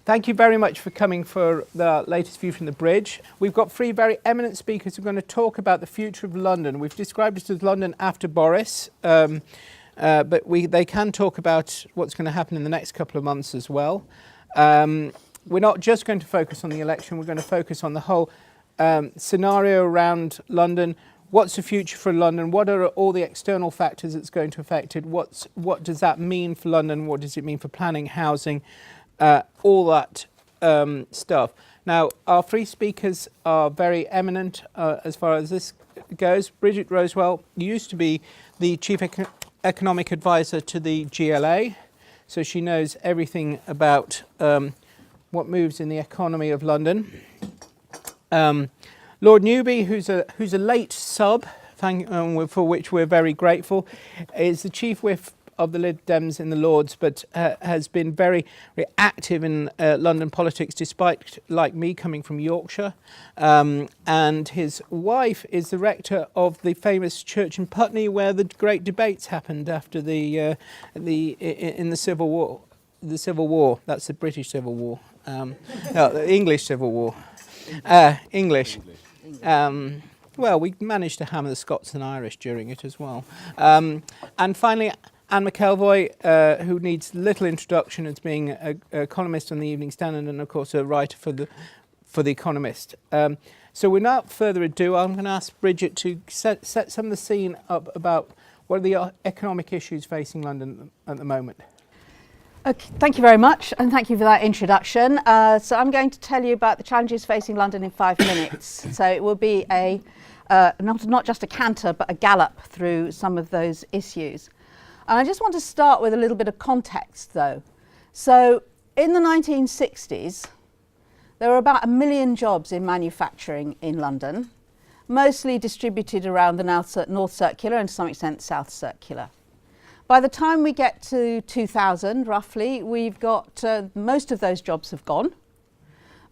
Thank you very much for coming for the latest view from the bridge. We've got three very eminent speakers who are going to talk about the future of London. We've described it as London after Boris, but they can talk about what's going to happen in the next couple of months as well. We're not just going to focus on the election, we're going to focus on the whole scenario around London. What's the future for London? What are all the external factors that's going to affect it? What does that mean for London? What does it mean for planning, housing, all that stuff? Now, our three speakers are very eminent as far as this goes. Bridget Rosewell used to be the Chief Economic Advisor to the GLA, so she knows everything about what moves in the economy of London. Lord Newby, who's a late sub, for which we're very grateful, is the Chief Whip of the Lib Dems in the Lords, but has been very, very active in London politics, despite, like me, coming from Yorkshire. And his wife is the rector of the famous church in Putney, where the great debates happened after in the Civil War. The Civil War. That's the British Civil War. No, the English Civil War. English. Well, we managed to hammer the Scots and Irish during it as well. And finally, Anne McElvoy, who needs little introduction as being a columnist on the Evening Standard and, of course, a writer for the Economist. So without further ado, I'm going to ask Bridget to set some of the scene up about what are the economic issues facing London at the moment. Okay, thank you very much, and thank you for that introduction. So I'm going to tell you about the challenges facing London in 5 minutes. So it will be not just a canter, but a gallop through some of those issues. And I just want to start with a little bit of context, though. So in the 1960s, there were about 1 million jobs in manufacturing in London, mostly distributed around the North Circular and to some extent South Circular. By the time we get to 2000, roughly, we've got most of those jobs have gone.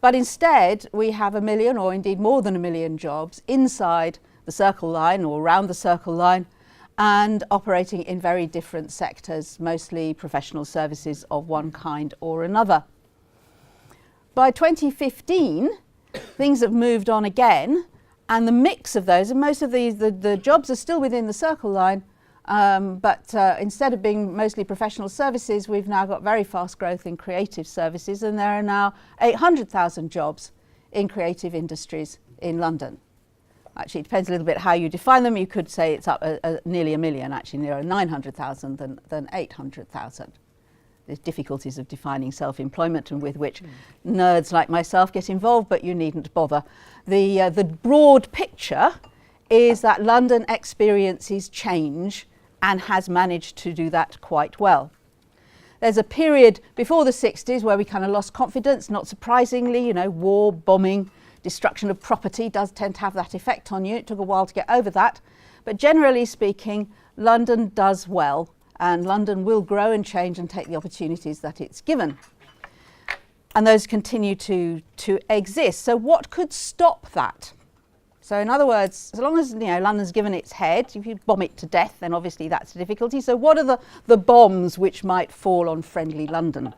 But instead, we have 1 million, or indeed more than 1 million jobs inside the Circle Line or around the Circle Line and operating in very different sectors, mostly professional services of one kind or another. By 2015, things have moved on again, and the mix of those, and most of these, the jobs are still within the Circle Line, but instead of being mostly professional services, we've now got very fast growth in creative services, and there are now 800,000 jobs in creative industries in London. Actually, it depends a little bit how you define them. You could say it's up nearly 1 million, actually nearer 900,000 than 800,000. There's difficulties of defining self-employment and with which nerds like myself get involved, but you needn't bother. The broad picture is that London experiences change and has managed to do that quite well. There's a period before the 60s where we kind of lost confidence, not surprisingly, war, bombing, destruction of property does tend to have that effect on you. It took a while to get over that. But generally speaking, London does well, and London will grow and change and take the opportunities that it's given. And those continue to exist. So what could stop that? So in other words, as long as London's given its head, if you bomb it to death, then obviously that's a difficulty. So what are the bombs which might fall on friendly London?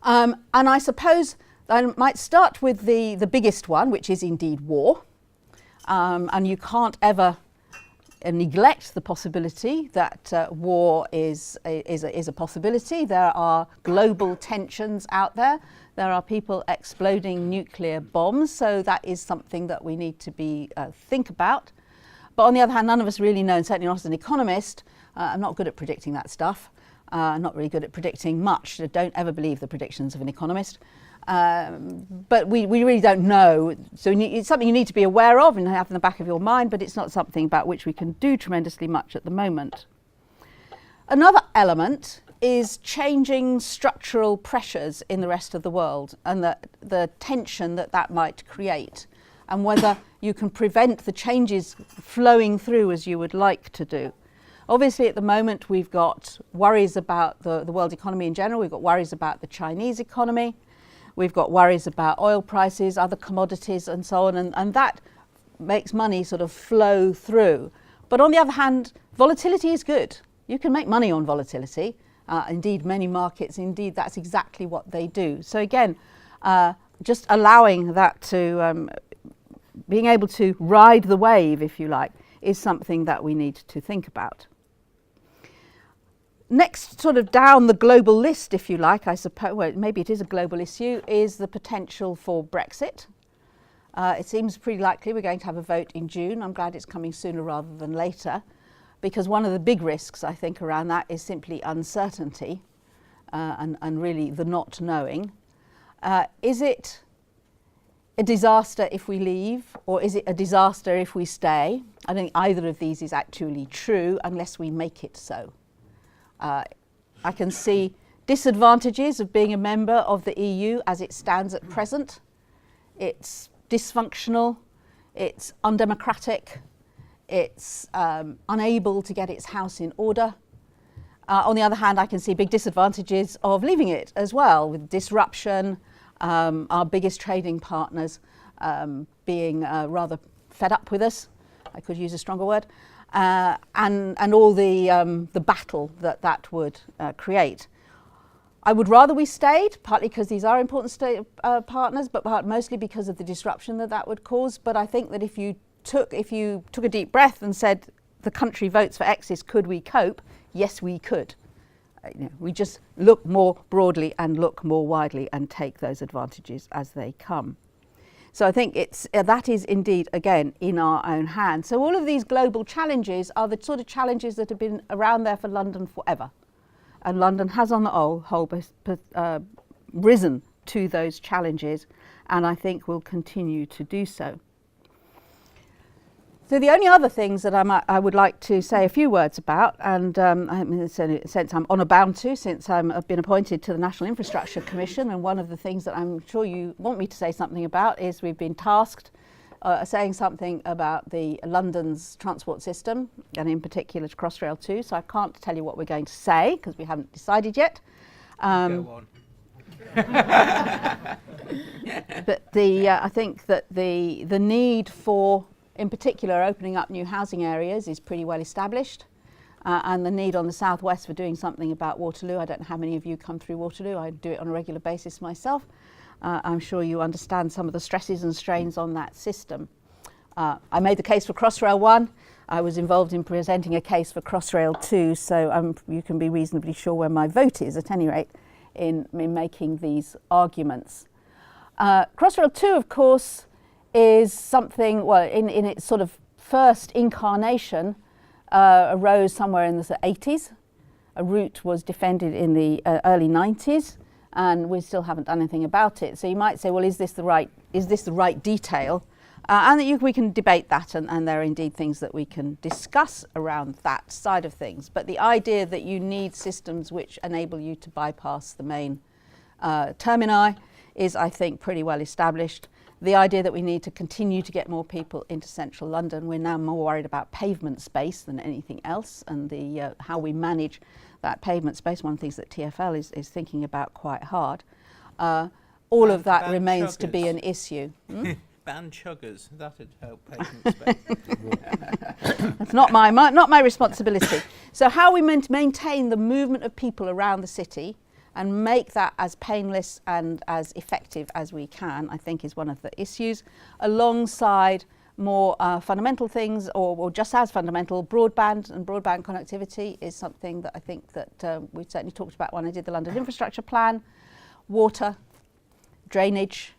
And I suppose I might start with the biggest one, which is indeed war. And you can't ever neglect the possibility that war is a possibility. There are global tensions out there. There are people exploding nuclear bombs, so that is something that we need to think about. But on the other hand, none of us really know, and certainly not as an economist. I'm not good at predicting that stuff. I'm not really good at predicting much. Don't ever believe the predictions of an economist. But we really don't know. So it's something you need to be aware of and have in the back of your mind, but it's not something about which we can do tremendously much at the moment. Another element is changing structural pressures in the rest of the world and the tension that might create, and whether you can prevent the changes flowing through as you would like to do. Obviously, at the moment, we've got worries about the world economy in general. We've got worries about the Chinese economy. We've got worries about oil prices, other commodities, and so on, and that makes money sort of flow through. But on the other hand, volatility is good. You can make money on volatility, Indeed, many markets, indeed, that's exactly what they do. So again, just allowing that to, being able to ride the wave, if you like, is something that we need to think about. Next, sort of down the global list, if you like, I suppose, well, maybe it is a global issue, is the potential for Brexit. It seems pretty likely we're going to have a vote in June. I'm glad it's coming sooner rather than later, because one of the big risks, I think, around that is simply uncertainty and really the not knowing. Is it a disaster if we leave, or is it a disaster if we stay? I don't think either of these is actually true unless we make it so. I can see disadvantages of being a member of the EU as it stands at present. It's dysfunctional, it's undemocratic, it's unable to get its house in order. On the other hand, I can see big disadvantages of leaving it as well, with disruption, our biggest trading partners being rather fed up with us, I could use a stronger word, and all the battle that would create. I would rather we stayed, partly because these are important partners, but mostly because of the disruption that would cause. But I think that if you took a deep breath and said the country votes for exit, could we cope? Yes, we could. We just look more broadly and look more widely and take those advantages as they come. So I think that is indeed, again, in our own hands. So all of these global challenges are the sort of challenges that have been around there for London forever. And London has on the whole risen to those challenges, and I think will continue to do so. So the only other things that I would like to say a few words about, and in a sense I'm honour bound to, since I've been appointed to the National Infrastructure Commission, and one of the things that I'm sure you want me to say something about is we've been tasked saying something about the London's transport system, and in particular to Crossrail 2. So I can't tell you what we're going to say because we haven't decided yet. Go on. But I think that the need for, in particular, opening up new housing areas is pretty well established, and the need on the southwest for doing something about Waterloo. I don't know how many of you come through Waterloo. I do it on a regular basis myself. I'm sure you understand some of the stresses and strains on that system. I made the case for Crossrail 1. I was involved in presenting a case for Crossrail 2, so you can be reasonably sure where my vote is, at any rate, in making these arguments. Crossrail 2, of course, is something, well, in its sort of first incarnation, arose somewhere in the 80s. A route was defended in the early 90s. And we still haven't done anything about it. So you might say, well, is this the right detail? And we can debate that, and there are indeed things that we can discuss around that side of things. But the idea that you need systems which enable you to bypass the main termini is, I think, pretty well established. The idea that we need to continue to get more people into central London, we're now more worried about pavement space than anything else, and the how we manage that pavement space, one of the things that TfL is thinking about quite hard. All of that remains to be an issue. Ban chuggers, that'd help pavement space. That's not my responsibility. So how we maintain the movement of people around the city and make that as painless and as effective as we can, I think, is one of the issues, alongside more fundamental things, or just as fundamental, broadband and broadband connectivity is something that I think that we certainly talked about when I did the London Infrastructure Plan. Water, drainage,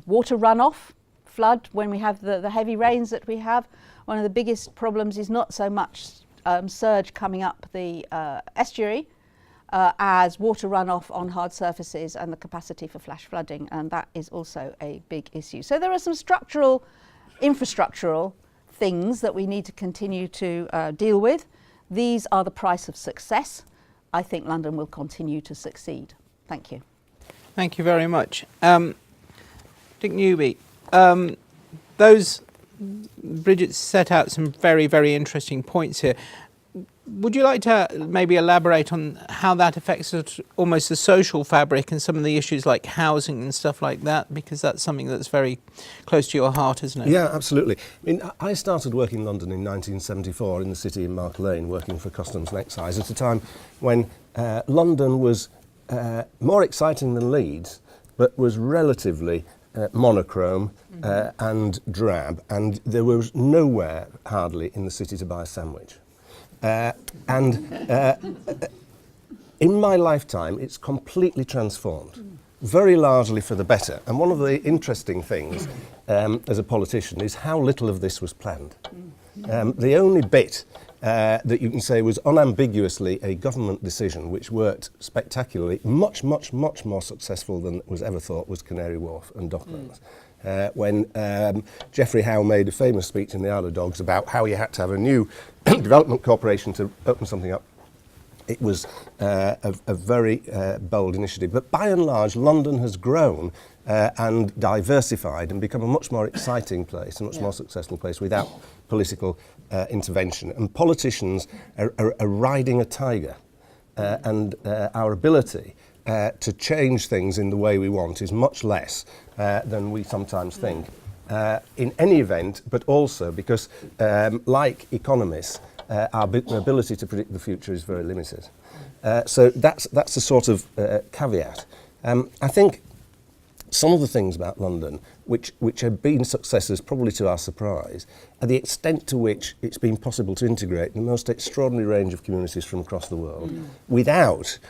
water runoff, flood, when we have the heavy rains that we have. One of the biggest problems is not so much surge coming up the estuary as water runoff on hard surfaces and the capacity for flash flooding, and that is also a big issue. So there are some infrastructural things that we need to continue to deal with. These are the price of success. I think London will continue to succeed. Thank you. Thank you very much. Dick Newby, Bridget set out some very, very interesting points here. would you like to maybe elaborate on how that affects almost the social fabric and some of the issues like housing and stuff like that? Because that's something that's very close to your heart, isn't it? Yeah, absolutely. I mean, I started working in London in 1974 in the city in Mark Lane, working for Customs and Excise at a time when London was more exciting than Leeds, but was relatively monochrome and drab, and there was nowhere hardly in the city to buy a sandwich. In my lifetime, it's completely transformed, very largely for the better. And one of the interesting things as a politician is how little of this was planned. The only bit that you can say was unambiguously a government decision which worked spectacularly, much more successful than was ever thought, was Canary Wharf and Docklands. When Geoffrey Howe made a famous speech in the Isle of Dogs about how you had to have a new development corporation to open something up. It was a very bold initiative. But by and large, London has grown and diversified and become a much more exciting place, a much more successful place without political intervention. And politicians are riding a tiger. And our ability to change things in the way we want is much less than we sometimes think. In any event, but also because, like economists, our ability to predict the future is very limited. So that's a sort of caveat. I think some of the things about London, which have been successes, probably to our surprise, are the extent to which it's been possible to integrate the most extraordinary range of communities from across the world without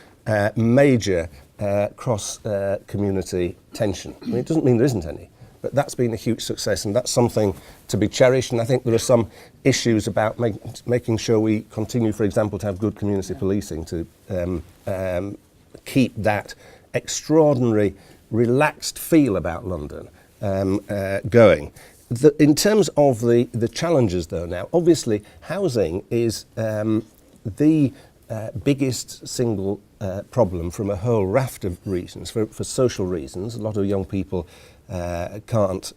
major cross-community tension. I mean, it doesn't mean there isn't any, but that's been a huge success, and that's something to be cherished. And I think there are some issues about making sure we continue, for example, to have good community policing to keep that extraordinary, relaxed feel about London going. In terms of the challenges, though, now, obviously, housing is the biggest single problem from a whole raft of reasons. For social reasons, a lot of young people can't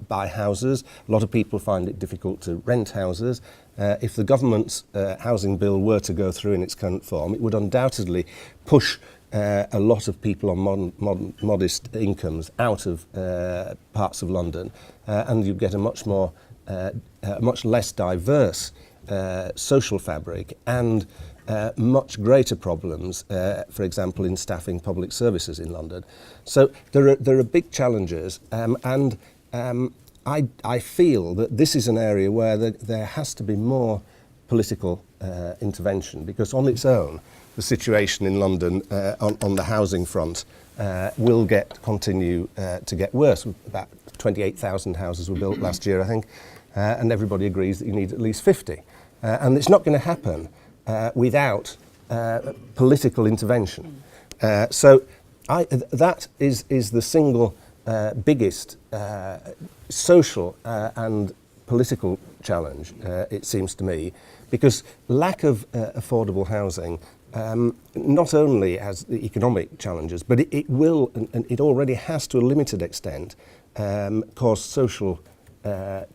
buy houses. A lot of people find it difficult to rent houses. If the government's housing bill were to go through in its current form, it would undoubtedly push a lot of people on modest incomes out of parts of London, and you'd get a much less diverse social fabric and much greater problems, for example, in staffing public services in London. So there are big challenges, and I feel that this is an area where there has to be more political intervention, because on its own, the situation in London on the housing front will continue to get worse. About 28,000 houses were built last year, I think, and everybody agrees that you need at least 50. And it's not going to happen without political intervention. So that is the single biggest social and political challenge, it seems to me, because lack of affordable housing not only has the economic challenges, but it will, and it already has to a limited extent, cause social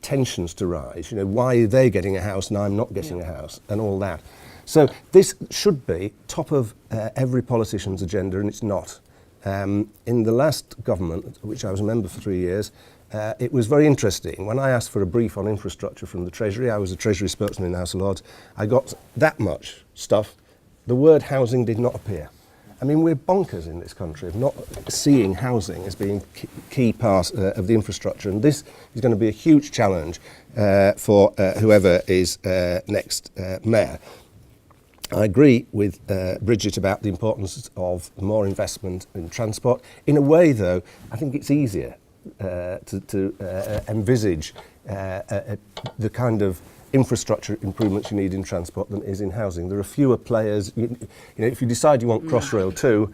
tensions to rise. You know, why are they getting a house and I'm not getting a house, and all that. So this should be top of every politician's agenda, and it's not. In the last government, which I was a member for 3 years, it was very interesting. When I asked for a brief on infrastructure from the Treasury, I was a Treasury spokesman in the House of Lords, I got that much stuff. The word housing did not appear. I mean, we're bonkers in this country of not seeing housing as being key part of the infrastructure, and this is going to be a huge challenge for whoever is next mayor. I agree with Bridget about the importance of more investment in transport. In a way, though, I think it's easier to envisage the kind of infrastructure improvements you need in transport than is in housing. There are fewer players. You know, if you decide you want Crossrail 2,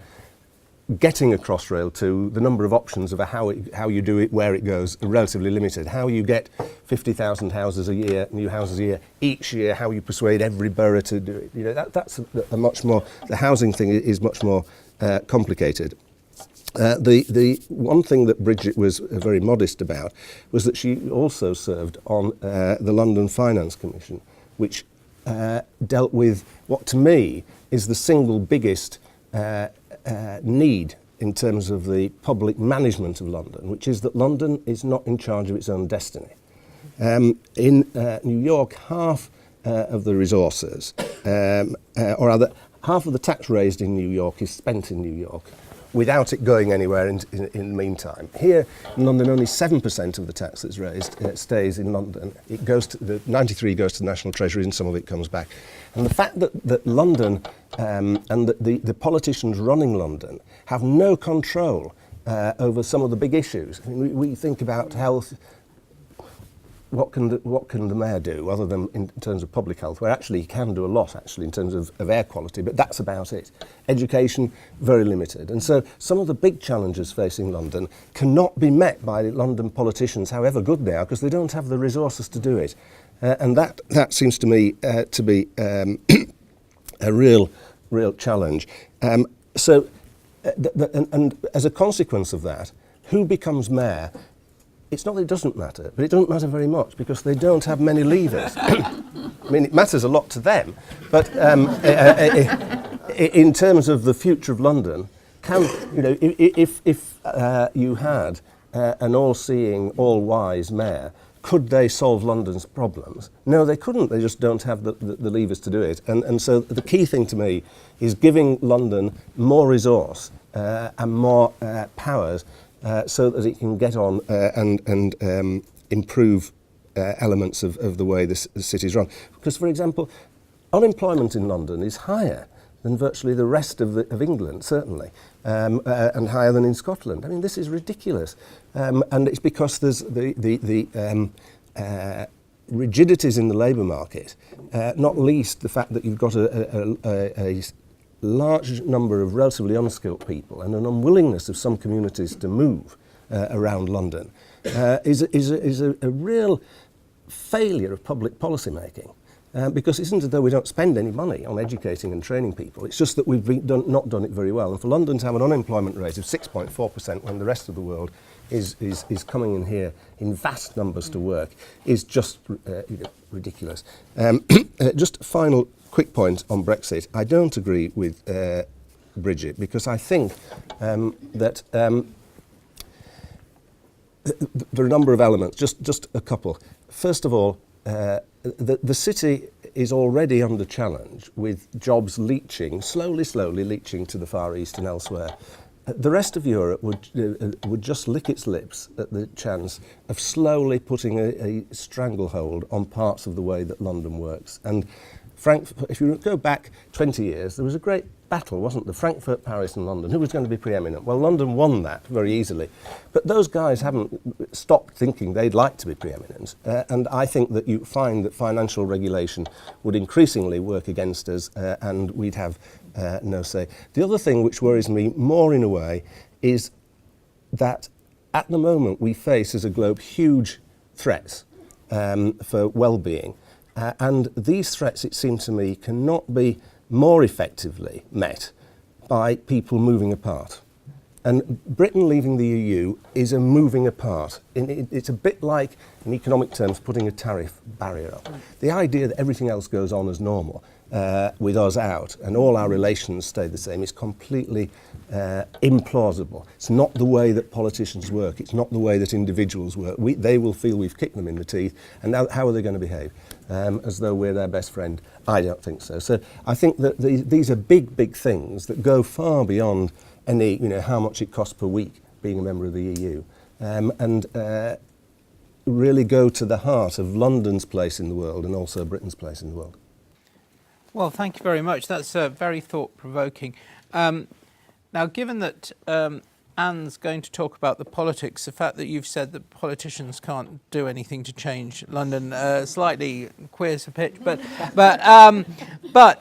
getting a Crossrail 2, the number of options of how you do it, where it goes, are relatively limited. How you get 50,000 houses a year, new houses a year, each year, how you persuade every borough to do it, you know, that's a much more, the housing thing is much more complicated. The one thing that Bridget was very modest about was that she also served on the London Finance Commission, which dealt with what to me is the single biggest need in terms of the public management of London, which is that London is not in charge of its own destiny. In New York, half of the resources, or rather, half of the tax raised in New York is spent in New York without it going anywhere in the meantime. Here in London, only 7% of the tax that's raised stays in London. It goes to the 93 goes to the National Treasury, and some of it comes back. And the fact that London and the politicians running London have no control over some of the big issues. I mean, we think about health. What can the mayor do other than in terms of public health, where actually he can do a lot actually in terms of air quality, but that's about it. Education, very limited. And so some of the big challenges facing London cannot be met by London politicians, however good they are, because they don't have the resources to do it. And that seems to me to be a real challenge. And as a consequence of that, who becomes mayor? It's not that it doesn't matter, but it doesn't matter very much because they don't have many levers. I mean, it matters a lot to them, but in terms of the future of London, if you had an all-seeing, all-wise mayor, could they solve London's problems? No, they couldn't. They just don't have the levers to do it. And so the key thing to me is giving London more resource and more powers so that it can get on and improve elements of the way the city is run. Because, for example, unemployment in London is higher than virtually the rest of England, certainly, and higher than in Scotland. I mean, this is ridiculous. And it's because there's the rigidities in the labour market, not least the fact that you've got a large number of relatively unskilled people and an unwillingness of some communities to move around London is a real failure of public policy making. Because it isn't as though we don't spend any money on educating and training people. It's just that we've not done it very well. And for London to have an unemployment rate of 6.4% when the rest of the world is coming in here in vast numbers to work is just ridiculous. Just a final quick point on Brexit. I don't agree with Bridget because I think that there are a number of elements, just a couple. First of all, the city is already under challenge with jobs leaching, slowly leaching to the Far East and elsewhere. The rest of Europe would just lick its lips at the chance of slowly putting a stranglehold on parts of the way that London works. And Frankfurt, if you go back 20 years, there was a great battle, wasn't there? Frankfurt, Paris and London. Who was going to be preeminent? Well, London won that very easily. But those guys haven't stopped thinking they'd like to be preeminent. And I think that you find that financial regulation would increasingly work against us and we'd have no say. The other thing which worries me more in a way is that at the moment we face as a globe huge threats for well-being. And these threats, it seems to me, cannot be more effectively met by people moving apart. And Britain leaving the EU is a moving apart. It's a bit like, in economic terms, putting a tariff barrier up. The idea that everything else goes on as normal with us out and all our relations stay the same is completely implausible. It's not the way that politicians work. It's not the way that individuals work. They will feel we've kicked them in the teeth, and now how are they going to behave? As though we're their best friend? I don't think so. So I think that these are big things that go far beyond any, how much it costs per week being a member of the EU, and really go to the heart of London's place in the world and also Britain's place in the world. Well, thank you very much. That's very thought-provoking. Now, given that Anne's going to talk about the politics, the fact that you've said that politicians can't do anything to change London, slightly queers a pitch, but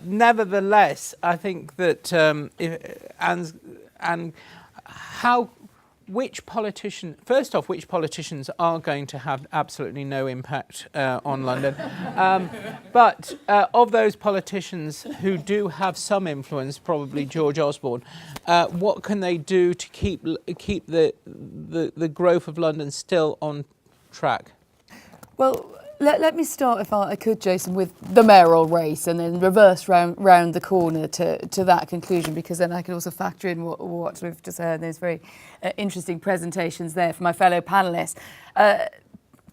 nevertheless, I think that which politicians are going to have absolutely no impact on London, but of those politicians who do have some influence, probably George Osborne, what can they do to keep the growth of London still on track? Well, let me start, if I could, Jason, with the mayoral race and then reverse round the corner to that conclusion, because then I can also factor in what we've just heard. There's very interesting presentations there from my fellow panellists.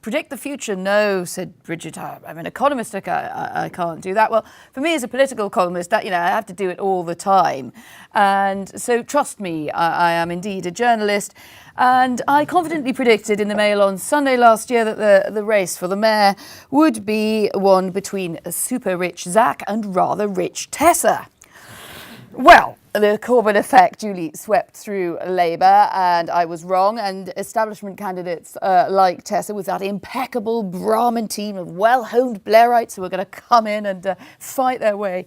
Predict the future? No, said Bridget. I'm an economist. I can't do that. Well, for me as a political columnist, that I have to do it all the time. And so trust me, I am indeed a journalist. And I confidently predicted in the Mail on Sunday last year that the race for the mayor would be one between a super rich Zach and rather rich Tessa. Well, the Corbyn effect duly swept through Labour, and I was wrong. And establishment candidates like Tessa, with that impeccable Brahmin team of well-honed Blairites who are going to come in and fight their way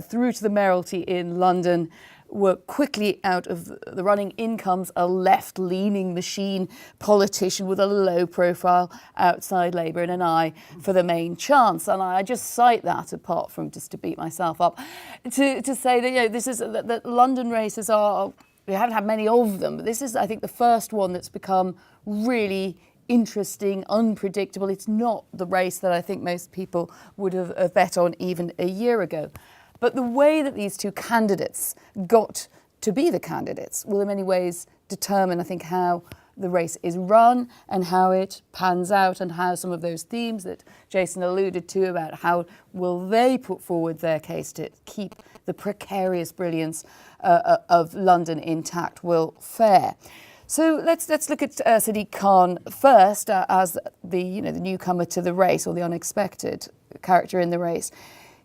through to the mayoralty in London, were quickly out of the running. In comes a left-leaning machine politician with a low profile outside Labour and an eye for the main chance. And I just cite that, apart from just to beat myself up, to say that this is that London races are, we haven't had many of them, but this is, I think, the first one that's become really interesting, unpredictable. It's not the race that I think most people would have bet on even a year ago. But the way that these two candidates got to be the candidates will in many ways determine, I think, how the race is run and how it pans out, and how some of those themes that Jason alluded to about how will they put forward their case to keep the precarious brilliance of London intact will fare. So let's look at Sadiq Khan first as the the newcomer to the race, or the unexpected character in the race.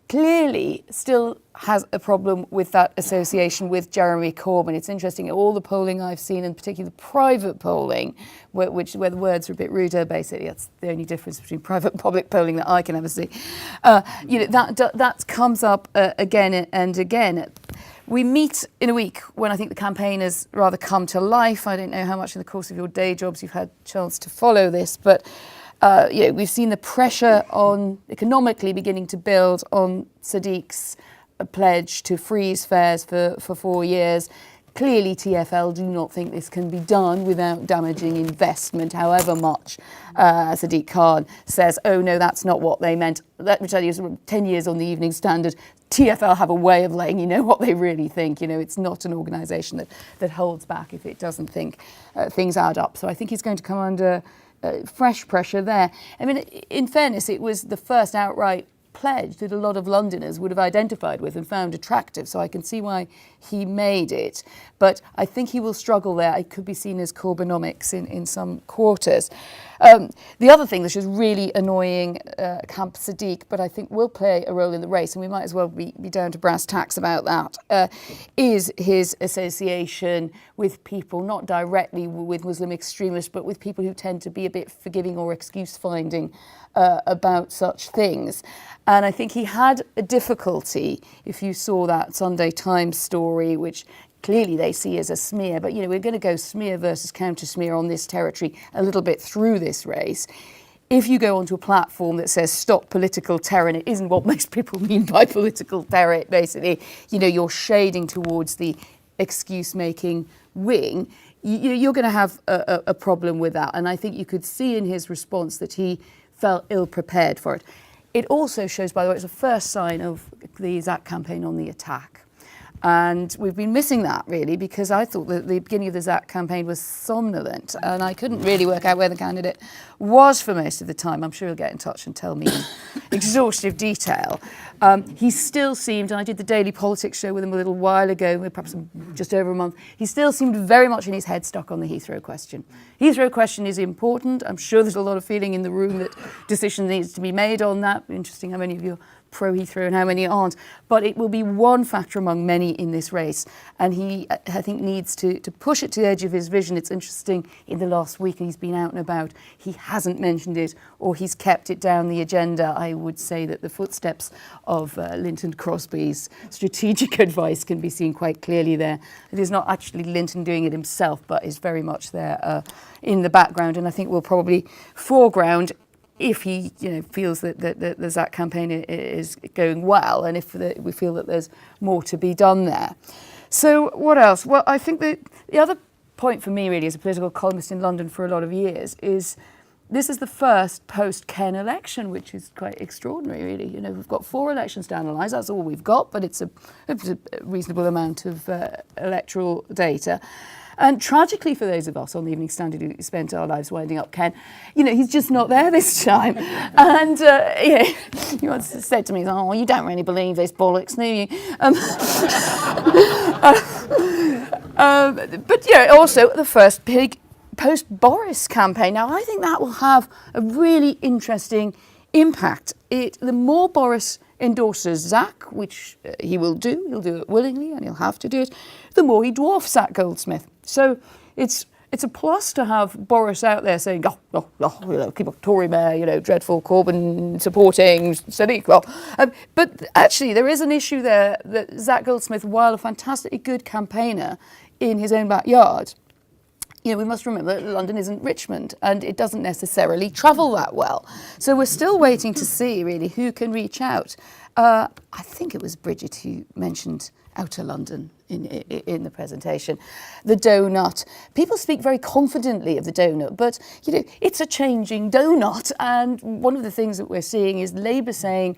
Clearly still has a problem with that association with Jeremy Corbyn. It's interesting, all the polling I've seen, and particularly the private polling, where the words are a bit ruder, basically. That's the only difference between private and public polling that I can ever see. That comes up again and again. We meet in a week when I think the campaign has rather come to life. I don't know how much in the course of your day jobs you've had a chance to follow this, but we've seen the pressure on economically beginning to build on Sadiq's pledge to freeze fares for 4 years. Clearly, TfL do not think this can be done without damaging investment, however much Sadiq Khan says, oh no, that's not what they meant. Let me tell you, 10 years on the Evening Standard, TfL have a way of letting you know what they really think. It's not an organisation that holds back if it doesn't think things add up. So I think he's going to come under fresh pressure there. I mean, in fairness, it was the first outright pledge that a lot of Londoners would have identified with and found attractive, so I can see why he made it. But I think he will struggle there. It could be seen as Corbynomics in some quarters. The other thing that's just really annoying Camp Sadiq, but I think will play a role in the race, and we might as well be down to brass tacks about that, is his association with people, not directly with Muslim extremists, but with people who tend to be a bit forgiving or excuse-finding about such things. And I think he had a difficulty, if you saw that Sunday Times story, which clearly they see as a smear, but we're going to go smear versus counter smear on this territory a little bit through this race. If you go onto a platform that says stop political terror, and it isn't what most people mean by political terror, basically, you're shading towards the excuse-making wing, you're going to have a problem with that. And I think you could see in his response that he felt ill-prepared for it. It also shows, by the way, it's the first sign of the Zach campaign on the attack. And we've been missing that, really, because I thought that the beginning of the Zach campaign was somnolent, and I couldn't really work out where the candidate was for most of the time. I'm sure he'll get in touch and tell me in exhaustive detail. He still seemed, and I did the Daily Politics show with him a little while ago, perhaps just over a month, he still seemed very much in his head stuck on the Heathrow question. Heathrow question is important. I'm sure there's a lot of feeling in the room that decision needs to be made on that. Interesting how many of you pro Heathrow and how many aren't, but it will be one factor among many in this race, and he, I think, needs to push it to the edge of his vision. It's interesting, in the last week he's been out and about, he hasn't mentioned it, or he's kept it down the agenda. I would say that the footsteps of Linton Crosby's strategic advice can be seen quite clearly there. It is not actually Linton doing it himself, but is very much there in the background, and I think will probably foreground if he feels that the Zach campaign is going well, and if we feel that there's more to be done there. So what else? Well, I think that the other point for me, really, as a political columnist in London for a lot of years, is this is the first post-Ken election, which is quite extraordinary, really. You know, we've got 4 elections to analyse. That's all we've got, but it's a reasonable amount of electoral data. And tragically for those of us on the Evening Standard who spent our lives winding up Ken, you know, he's just not there this time. And he once said to me, "Oh, you don't really believe this bollocks, do you?" But yeah, also the first big post-Boris campaign. Now, I think that will have a really interesting impact. The more Boris endorses Zac, which he'll do it willingly and he'll have to do it, the more he dwarfs Zac Goldsmith. So it's a plus to have Boris out there saying, you know, keep up Tory mayor, you know, dreadful Corbyn supporting Sadiq. But actually there is an issue there that Zac Goldsmith, while a fantastically good campaigner in his own backyard, you know, we must remember that London isn't Richmond and it doesn't necessarily travel that well. So we're still waiting to see really who can reach out. I think it was Bridget who mentioned Outer London in the presentation. The donut. People speak very confidently of the donut, but you know, it's a changing donut. And one of the things that we're seeing is Labour saying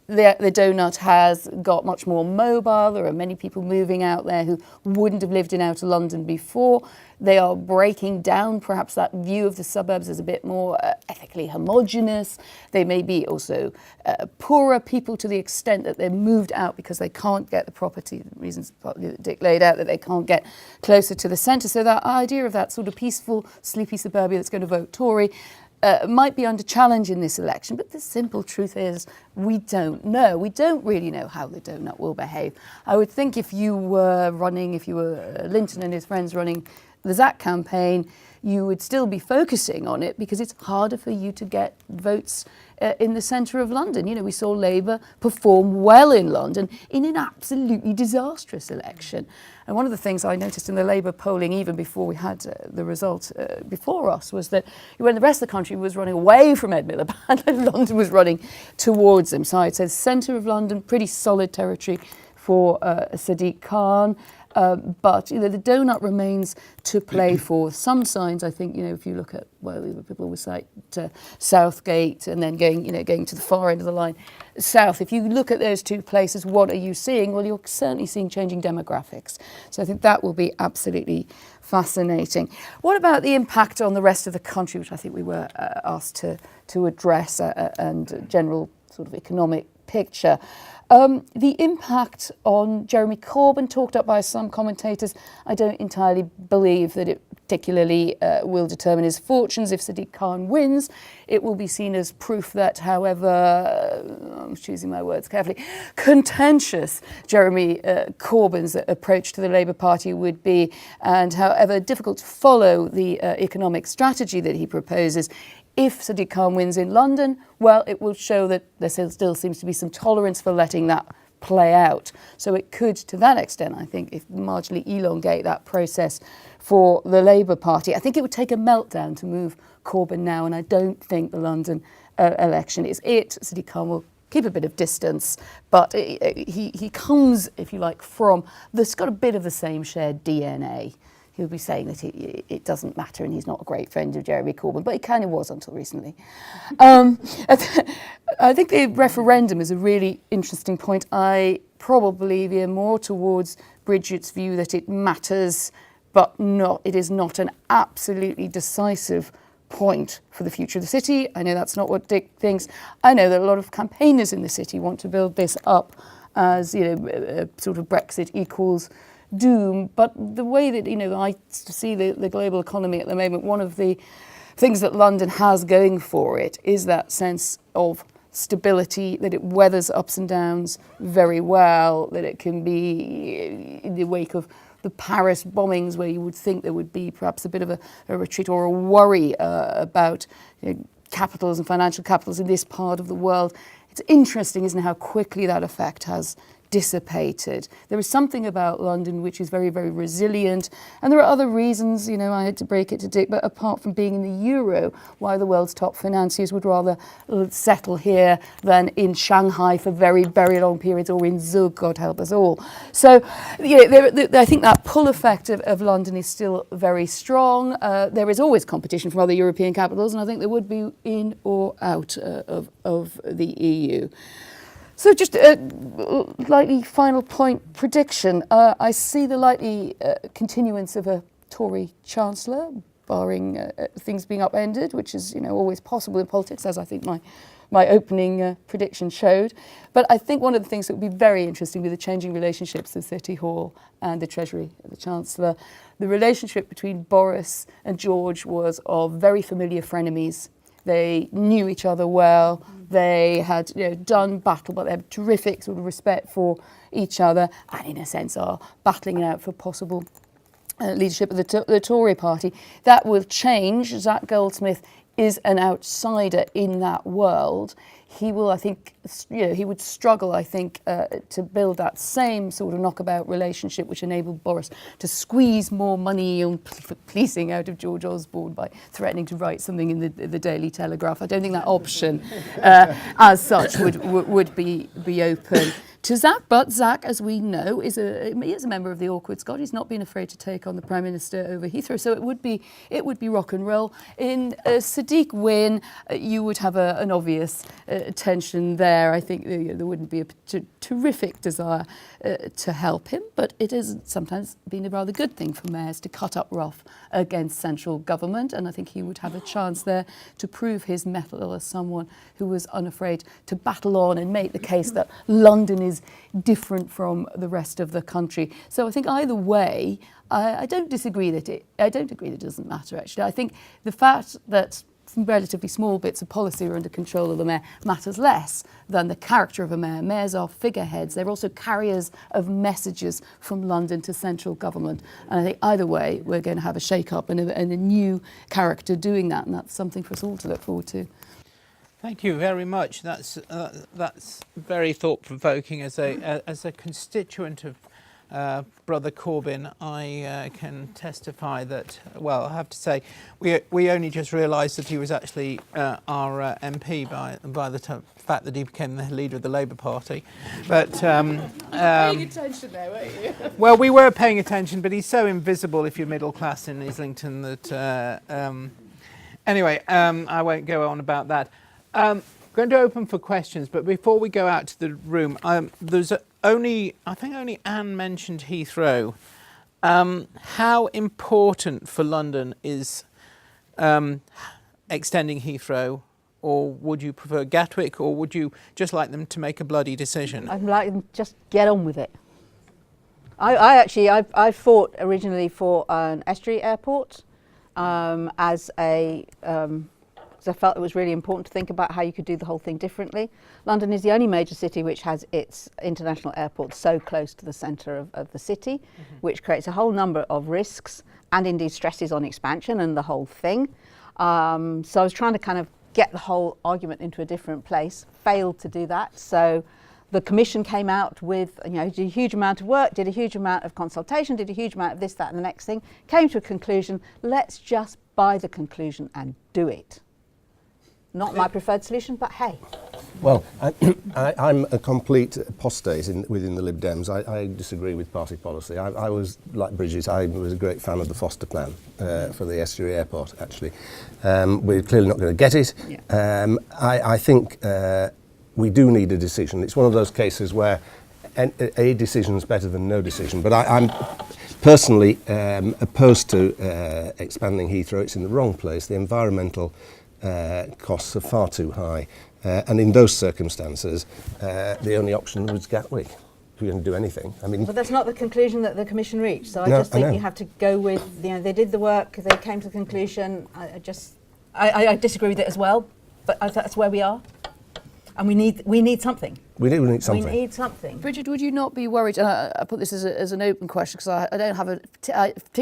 the donut has got much more mobile. There are many people moving out there who wouldn't have lived in Outer London before. They are breaking down perhaps that view of the suburbs as a bit more ethically homogenous. They may be also poorer people to the extent that they're moved out because they can't get the property, the reasons that Dick laid out, that they can't get closer to the centre. So that idea of that sort of peaceful, sleepy suburbia that's going to vote Tory might be under challenge in this election, but the simple truth is we don't know. We don't really know how the donut will behave. I would think if you were Linton and his friends running the Zac campaign, you would still be focusing on it because it's harder for you to get votes in the centre of London. You know, we saw Labour perform well in London in an absolutely disastrous election. And one of the things I noticed in the Labour polling, even before we had the result before us, was that when the rest of the country was running away from Ed Miliband, London was running towards him. So I'd say the centre of London, pretty solid territory for Sadiq Khan. But you know, the donut remains to play for. Some signs, I think, you know, if you look at, well, people always cite Southgate and then going to the far end of the line south. If you look at those two places, what are you seeing? Well, you're certainly seeing changing demographics. So I think that will be absolutely fascinating. What about the impact on the rest of the country, which I think we were asked to address, and general sort of economic picture? The impact on Jeremy Corbyn, talked up by some commentators, I don't entirely believe that it particularly will determine his fortunes. If Sadiq Khan wins, it will be seen as proof that, however, I'm choosing my words carefully, contentious Jeremy Corbyn's approach to the Labour Party would be, and however difficult to follow the economic strategy that he proposes, if Sadiq Khan wins in London, well, it will show that there still seems to be some tolerance for letting that play out. So it could, to that extent, I think, if marginally elongate that process for the Labour Party. I think it would take a meltdown to move Corbyn now, and I don't think the London election is it. Sadiq Khan will keep a bit of distance, but he comes, if you like, from, there's got a bit of the same shared DNA. He'll be saying that it doesn't matter and he's not a great friend of Jeremy Corbyn, but he kind of was until recently. I think the referendum is a really interesting point. I probably veer more towards Bridget's view that it matters, but it is not an absolutely decisive point for the future of the city. I know that's not what Dick thinks. I know that a lot of campaigners in the city want to build this up as, you know, sort of Brexit equals doom, but the way that, you know, I see the global economy at the moment, one of the things that London has going for it is that sense of stability, that it weathers ups and downs very well, that it can be, in the wake of the Paris bombings, where you would think there would be perhaps a bit of a retreat or a worry about, you know, capitals and financial capitals in this part of the world. It's interesting, isn't it, how quickly that effect has dissipated. There is something about London which is very, very resilient, and there are other reasons, you know, I had to break it to Dick, but apart from being in the euro, why the world's top financiers would rather settle here than in Shanghai for very, very long periods, or in Zug, God help us all. So, I think that pull effect of London is still very strong. There is always competition from other European capitals, and I think there would be in or out of the EU. So just a likely final point prediction. I see the likely continuance of a Tory Chancellor, barring things being upended, which is, you know, always possible in politics, as I think my opening prediction showed. But I think one of the things that would be very interesting with the changing relationships of City Hall and the Treasury, the Chancellor, the relationship between Boris and George was of very familiar frenemies. They knew each other well. They had, you know, done battle, but they had terrific sort of respect for each other, and in a sense are battling it out for possible leadership of the Tory party. That will change. Zach Goldsmith is an outsider in that world. He will, I think, you know, he would struggle, I think, to build that same sort of knockabout relationship which enabled Boris to squeeze more money on policing out of George Osborne by threatening to write something in the Daily Telegraph. I don't think that option, as such, would be open to Zach. But Zach, as we know, he is a member of the awkward squad. He's not been afraid to take on the Prime Minister over Heathrow. So it would be rock and roll. In Sadiq Wynne, you would have an obvious tension there. I think there wouldn't be a terrific desire to help him, but it has sometimes been a rather good thing for mayors to cut up rough against central government, and I think he would have a chance there to prove his mettle as someone who was unafraid to battle on and make the case that London is different from the rest of the country. So I think either way, I don't disagree that it doesn't matter, actually. I think the fact that relatively small bits of policy are under control of the mayor matters less than the character of a mayor. Mayors are figureheads. They're also carriers of messages from London to central government. And I think either way, we're going to have a shake-up and a new character doing that, and that's something for us all to look forward to. Thank you very much. That's very thought-provoking. As a constituent of Brother Corbyn, I can testify that, well, I have to say, we only just realised that he was actually our MP by the fact that he became the leader of the Labour Party. But paying attention there, weren't you? Well, we were paying attention, but he's so invisible if you're middle class in Islington that anyway, I won't go on about that. Going to open for questions, but before we go out to the room, there's I think only Anne mentioned Heathrow. How important for London is extending Heathrow, or would you prefer Gatwick, or would you just like them to make a bloody decision? I'd like them to just get on with it. I fought originally for an estuary airport as I felt it was really important to think about how you could do the whole thing differently. London is the only major city which has its international airport so close to the centre of the city, which creates a whole number of risks and indeed stresses on expansion and the whole thing. So I was trying to kind of get the whole argument into a different place, failed to do that. So the Commission came out with, did a huge amount of work, did a huge amount of consultation, did a huge amount of this, that and the next thing, came to a conclusion, let's just buy the conclusion and do it. Not my preferred solution, but hey. Well, I'm a complete apostate within the Lib Dems. I disagree with party policy. I was, like Bridget, I was a great fan of the Foster plan for the estuary airport, actually. We're clearly not going to get it. Yeah. I think we do need a decision. It's one of those cases where a decision is better than no decision. But I'm personally opposed to expanding Heathrow. It's in the wrong place. The environmental costs are far too high, and in those circumstances, the only option was Gatwick. If we're going to do anything, I mean. But that's not the conclusion that the Commission reached. So I just think you have to go with. They did the work. They came to the conclusion. I disagree with it as well, but that's where we are, and we need something. We need something. We need something. Bridget, would you not be worried? And I put this as an open question because I don't have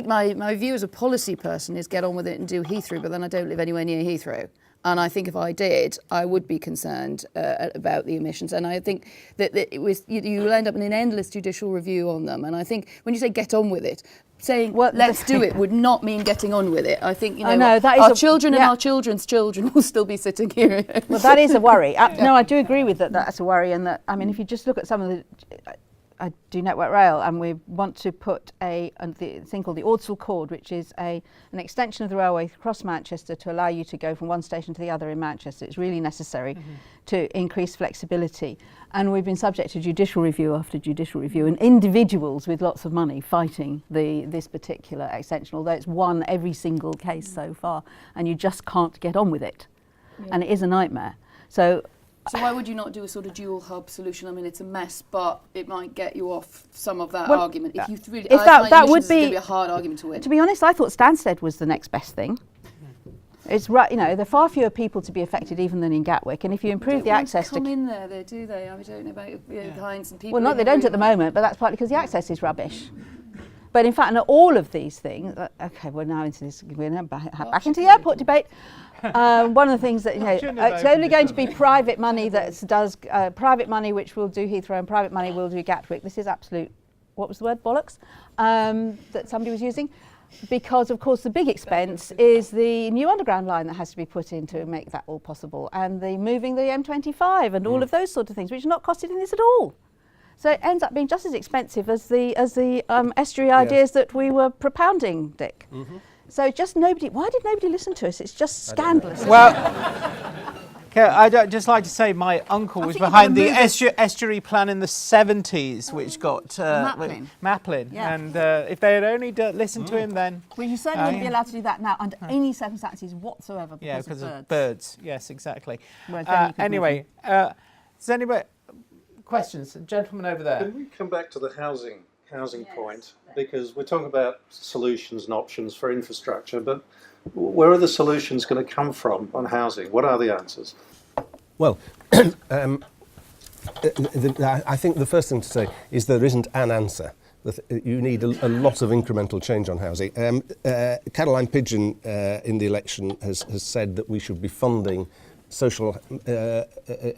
my view as a policy person is get on with it and do Heathrow, but then I don't live anywhere near Heathrow. And I think if I did, I would be concerned about the emissions. And I think that it was you'll end up in an endless judicial review on them. And I think when you say get on with it, saying let's do it would not mean getting on with it. I think that is our children and our children's children will still be sitting here. Well, that is a worry. No, I do agree with that. That's a worry, and that I mean, if you just look at some of the. I do Network Rail, and we want to put the thing called the Ordsall Cord, which is an extension of the railway across Manchester to allow you to go from one station to the other in Manchester. It's really necessary to increase flexibility. And we've been subject to judicial review after judicial review, and individuals with lots of money fighting this particular extension, although it's won every single case so far, and you just can't get on with it. Yeah. And it is a nightmare. So why would you not do a sort of dual hub solution? I mean, it's a mess, but it might get you off some of that argument. If you really, that would be a hard argument to win. To be honest, I thought Stansted was the next best thing. It's right, there are far fewer people to be affected even than in Gatwick, and if you improve the access to come in there, do they? I don't know about Heinz and people. Well, not they don't at the moment, but that's partly because the access is rubbish. But in fact, all of these things. Okay, we're now into this. We're now back into the airport debate. One of the things that it's only going to be private money that does private money, which will do Heathrow, and private money will do Gatwick. This is absolute. What was the word? Bollocks that somebody was using. Because, of course, the big expense is the new underground line that has to be put in to make that all possible, and the moving the M25 and all of those sort of things, which are not costed in this at all. So it ends up being just as expensive as the estuary ideas that we were propounding, Dick. Mm-hmm. So why did nobody listen to us? It's just scandalous. Well, I'd just like to say my uncle was behind the estuary plan in the 70s, which got Maplin. Yeah. And if they had only listened to him then... Well, you certainly wouldn't be allowed to do that now under any circumstances whatsoever because of birds. Yes, exactly. Anyway, does anybody... Questions? Gentleman over there. Can we come back to the housing point? Because we're talking about solutions and options for infrastructure, but where are the solutions going to come from on housing? What are the answers? Well, I think the first thing to say is there isn't an answer. You need a lot of incremental change on housing. Caroline Pidgeon in the election has said that we should be funding a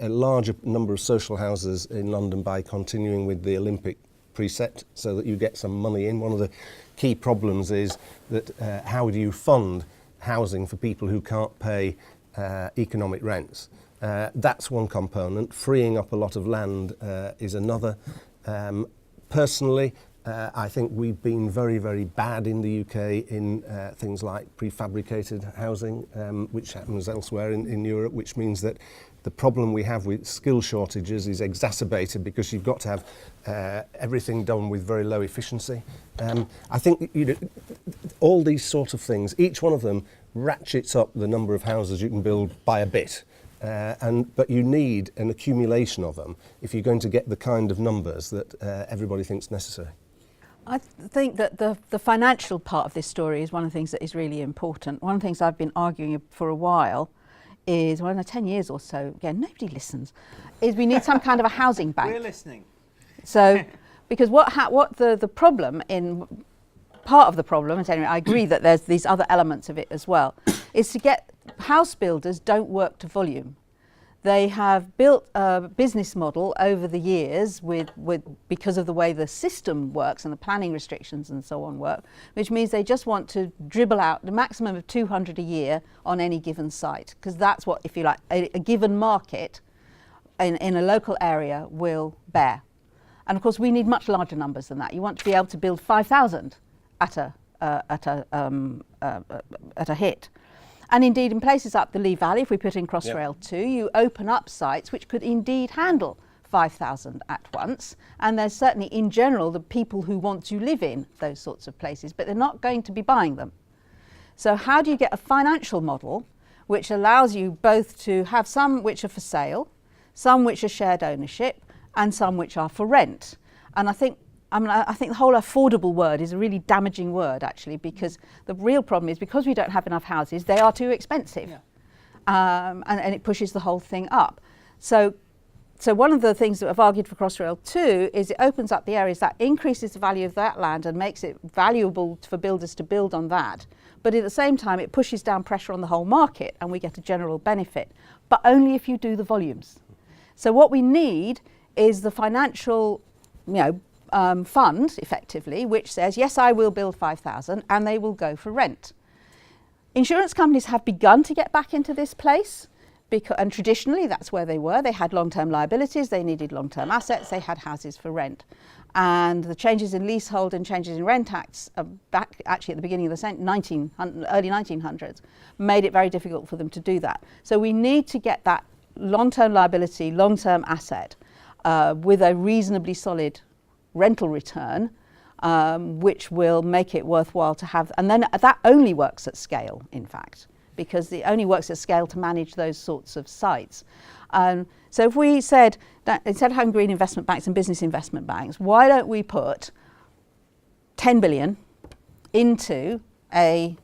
larger number of social houses in London by continuing with the Olympic precept so that you get some money in. One of the key problems is that how do you fund housing for people who can't pay economic rents? That's one component. Freeing up a lot of land is another. Personally, I think we've been very, very bad in the UK in things like prefabricated housing, which happens elsewhere in Europe, which means that the problem we have with skill shortages is exacerbated because you've got to have everything done with very low efficiency. I think all these sort of things, each one of them ratchets up the number of houses you can build by a bit. But you need an accumulation of them if you're going to get the kind of numbers that everybody thinks necessary. I think that the financial part of this story is one of the things that is really important. One of the things I've been arguing for a while is, in 10 years or so, again, nobody listens, is we need some kind of a housing bank. We're listening. So, because what the problem part of the problem, and anyway, I agree that there's these other elements of it as well, is to get house builders don't work to volume. They have built a business model over the years because of the way the system works and the planning restrictions and so on work, which means they just want to dribble out the maximum of 200 a year on any given site, because that's what, if you like, a given market in a local area will bear. And of course, we need much larger numbers than that. You want to be able to build 5,000 at a hit. And indeed, in places up the Lee Valley, if we put in Crossrail 2, you open up sites which could indeed handle 5,000 at once. And there's certainly, in general, the people who want to live in those sorts of places, but they're not going to be buying them. So how do you get a financial model which allows you both to have some which are for sale, some which are shared ownership, and some which are for rent? And I think the whole affordable word is a really damaging word, actually, because the real problem is because we don't have enough houses, they are too expensive. Yeah. And it pushes the whole thing up. So So one of the things that I've argued for Crossrail 2 is it opens up the areas that increases the value of that land and makes it valuable for builders to build on that. But at the same time, it pushes down pressure on the whole market and we get a general benefit, but only if you do the volumes. So what we need is the financial, fund, effectively, which says, yes, I will build 5,000 and they will go for rent. Insurance companies have begun to get back into this place. And traditionally that's where they were. They had long-term liabilities, they needed long-term assets, they had houses for rent. And the changes in leasehold and changes in rent acts back actually at the beginning of the early 1900s made it very difficult for them to do that. So we need to get that long-term liability, long-term asset with a reasonably solid rental return, which will make it worthwhile to have. And then that only works at scale, in fact, because it only works at scale to manage those sorts of sites. So if we said that instead of having green investment banks and business investment banks, why don't we put 10 billion into a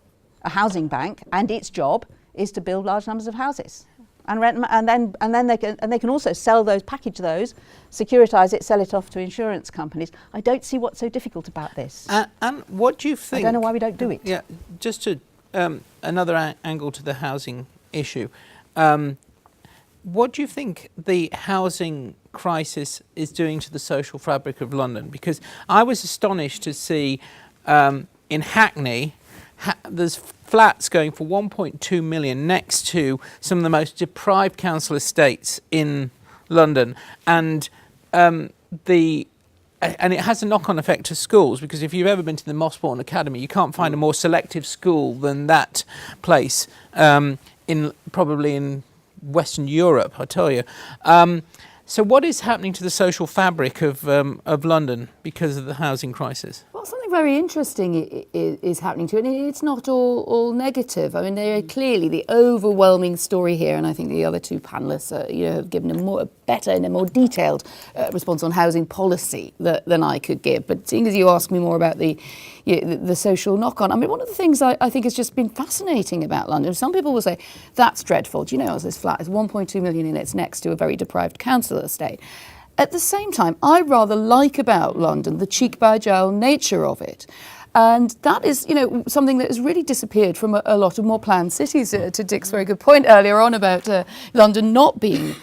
housing bank, and its job is to build large numbers of houses and rent, and then they can also sell those, package those, securitize it, sell it off to insurance companies. I don't see what's so difficult about this. And what do you think? I don't know why we don't do it. Yeah, just to another angle to the housing issue. What do you think the housing crisis is doing to the social fabric of London? Because I was astonished to see in Hackney, there's flats going for 1.2 million next to some of the most deprived council estates in London, and it has a knock-on effect to schools, because if you've ever been to the Mossbourne Academy, you can't find a more selective school than that place probably in Western Europe, I tell you. So what is happening to the social fabric of London because of the housing crisis? Well, something very interesting is happening to it, and it's not all negative. I mean, they are clearly the overwhelming story here, and I think the other two panellists have given a better and a more detailed response on housing policy than I could give. But seeing as you asked me more about the social knock-on, I mean, one of the things I think has just been fascinating about London, some people will say, that's dreadful. Do you know, this flat is 1.2 million and it's next to a very deprived council estate. At the same time, I rather like about London the cheek by jowl nature of it. And that is, something that has really disappeared from a lot of more planned cities. To Dick's very good point earlier on about London not being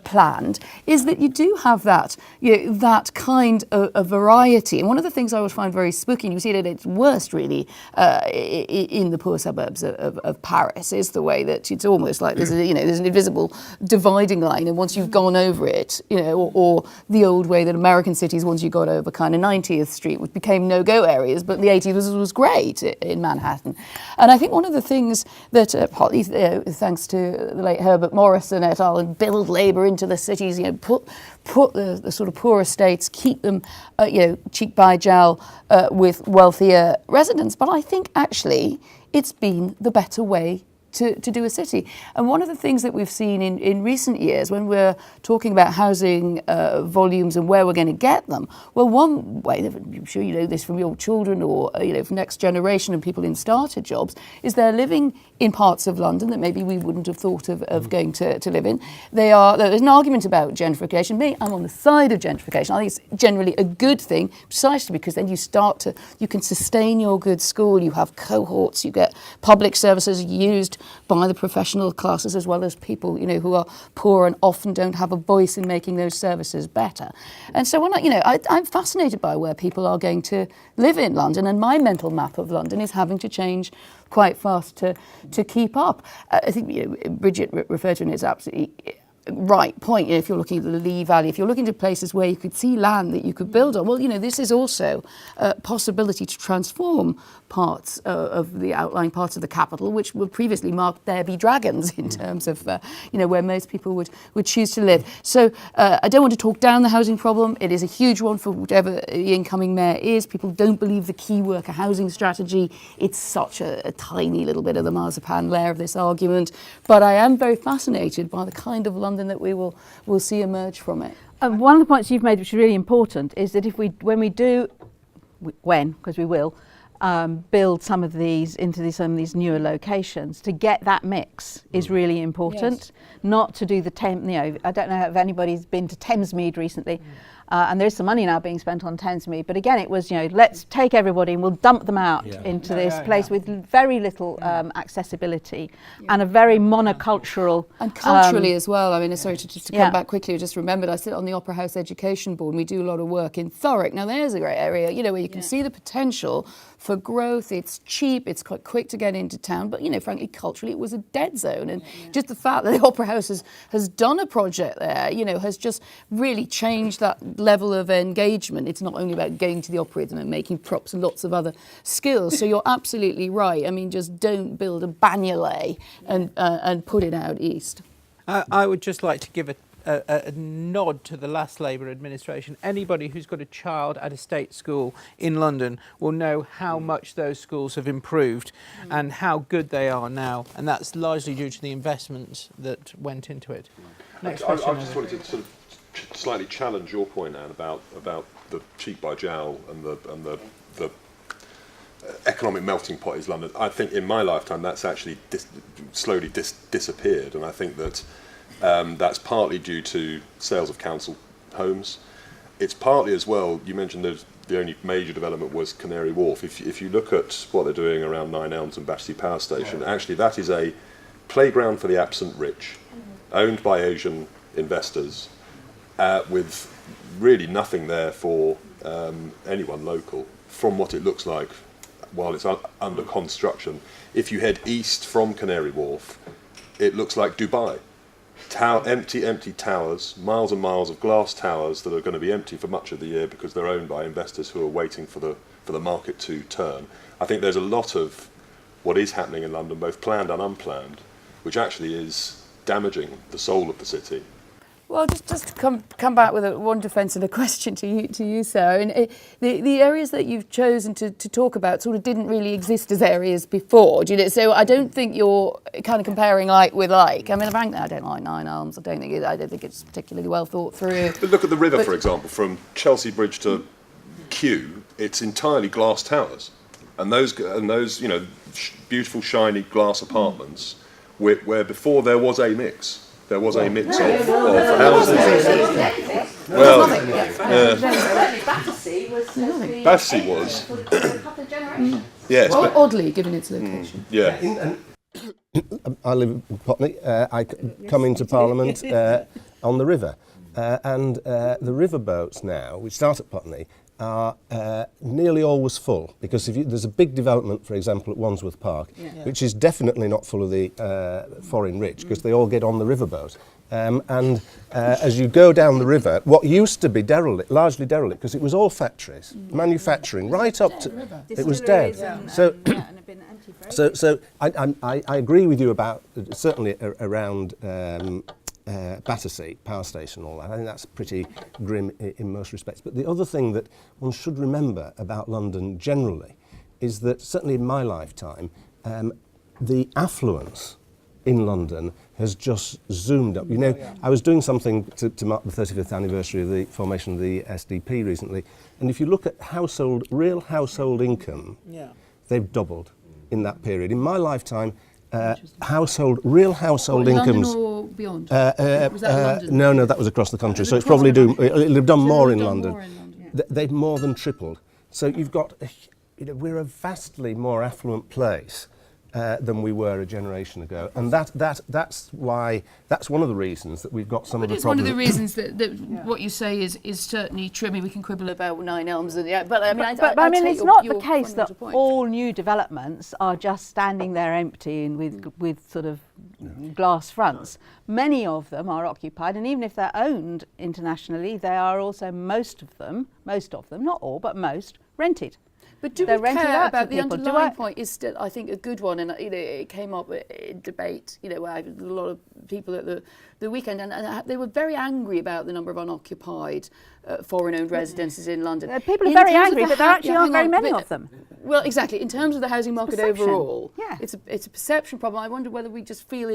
planned, is that you do have that, that kind of variety. And one of the things I would find very spooky, and you see it at its worst really in the poor suburbs of Paris, is the way that it's almost like there's an invisible dividing line, and once you've gone over it, or the old way that American cities, once you got over kind of 90th Street, which became no-go areas, but the 80s was great in Manhattan. And I think one of the things that, thanks to the late Herbert Morrison et al., and build labour into the cities, put the sort of poor estates, keep them, cheek by jowl with wealthier residents. But I think actually it's been the better way to do a city. And one of the things that we've seen in recent years when we're talking about housing volumes and where we're going to get them, well, one way, that I'm sure you know this from your children or from next generation and people in starter jobs, is they're living in parts of London that maybe we wouldn't have thought of going to live in. There's an argument about gentrification. Me, I'm on the side of gentrification. I think it's generally a good thing, precisely because then you can sustain your good school, you have cohorts, you get public services used by the professional classes as well as people who are poor and often don't have a voice in making those services better. And so when I'm fascinated by where people are going to live in London, and my mental map of London is having to change quite fast to keep up. I think Bridget referred to it as absolutely right point. If you're looking at the Lee Valley, if you're looking at places where you could see land that you could build on, well, this is also a possibility to transform parts of the outlying parts of the capital, which were previously marked there be dragons in terms of where most people would choose to live. So I don't want to talk down the housing problem. It is a huge one for whatever the incoming mayor is. People don't believe the key worker housing strategy. It's such a tiny little bit of the marzipan layer of this argument. But I am very fascinated by the kind of London that we will see emerge from it. One of the points you've made, which is really important, is that because we will, build some of these into some of these newer locations. To get that mix is really important. Not to do the I don't know if anybody's been to Thamesmead recently, and there is some money now being spent on Thamesmead. But again, it was let's take everybody and we'll dump them out into this place with very little accessibility and a very monocultural and culturally as well. I mean, sorry to come back quickly. I just remembered I sit on the Opera House Education Board, and we do a lot of work in Thurrock. Now, there's a great area, where you can see the potential for growth. It's cheap, it's quite quick to get into town, but frankly, culturally, it was a dead zone. And just the fact that the Opera House has done a project there, has just really changed that level of engagement. It's not only about going to the opera and making props and lots of other skills. So you're absolutely right. I mean, just don't build a Bagnolet and put it out east. I would just like to give a nod to the last Labour administration. Anybody who's got a child at a state school in London will know how much those schools have improved and how good they are now, and that's largely due to the investments that went into it. Next question. I just wanted to sort of slightly challenge your point, Anne, about the cheap by jowl and the economic melting pot is London. I think in my lifetime that's actually slowly disappeared, and I think that that's partly due to sales of council homes. It's partly as well, you mentioned the only major development was Canary Wharf. If you look at what they're doing around Nine Elms and Battersea Power Station, actually that is a playground for the absent rich, owned by Asian investors, with really nothing there for anyone local, from what it looks like while it's under construction. If you head east from Canary Wharf, it looks like Dubai. Empty towers, miles and miles of glass towers that are going to be empty for much of the year because they're owned by investors who are waiting for the market to turn. I think there's a lot of what is happening in London, both planned and unplanned, which actually is damaging the soul of the city. Well, just to come back with one defence and a question to you, Sarah. And the areas that you've chosen to talk about sort of didn't really exist as areas before, do you know? So I don't think you're kind of comparing like with like. I mean, frankly, I don't like Nine Elms. I don't think it's particularly well thought through. But look at the river, for example, from Chelsea Bridge to Kew. It's entirely glass towers, and those beautiful shiny glass apartments where before there was a mix. There was a mix of houses. Well, Battersea was. Yes, well, oddly, given its location. I live in Putney. I come into Parliament on the river. And the riverboats now, which start at Putney, are nearly always full, because there's a big development, for example, at Wandsworth Park, which is definitely not full of the foreign rich, because they all get on the riverboat. And as you go down the river, what used to be largely derelict, because it was all factories, manufacturing, right up to... It was dead. So I agree with you about, certainly around... Battersea Power Station, all that. I think that's pretty grim in most respects. But the other thing that one should remember about London generally is that, certainly in my lifetime, the affluence in London has just zoomed up. I was doing something to mark the 35th anniversary of the formation of the SDP recently, and if you look at real household income, they've doubled in that period. In my lifetime, real household incomes. London or beyond? Was that London? No, that was across the country. So it's probably it'll have done more in London. They've more than tripled. So you've got, we're a vastly more affluent place than we were a generation ago, and that's one of the reasons that we've got some of the problems. It's one of the reasons that what you say is certainly true. I mean, we can quibble about Nine Elms, but I mean, it's not the case that all new developments are just standing there empty and with sort of glass fronts. Many of them are occupied, and even if they're owned internationally, they are also most of them, not all, but most, rented. But do we care about the underlying point is still, I think, a good one, and it came up in debate, where I had a lot of people at the weekend, and they were very angry about the number of unoccupied foreign-owned residences in London. People are very angry, but there actually aren't very many of them. Well, exactly. In terms of the housing market perception. overall, Yeah. it's a perception problem. I wonder whether we just feel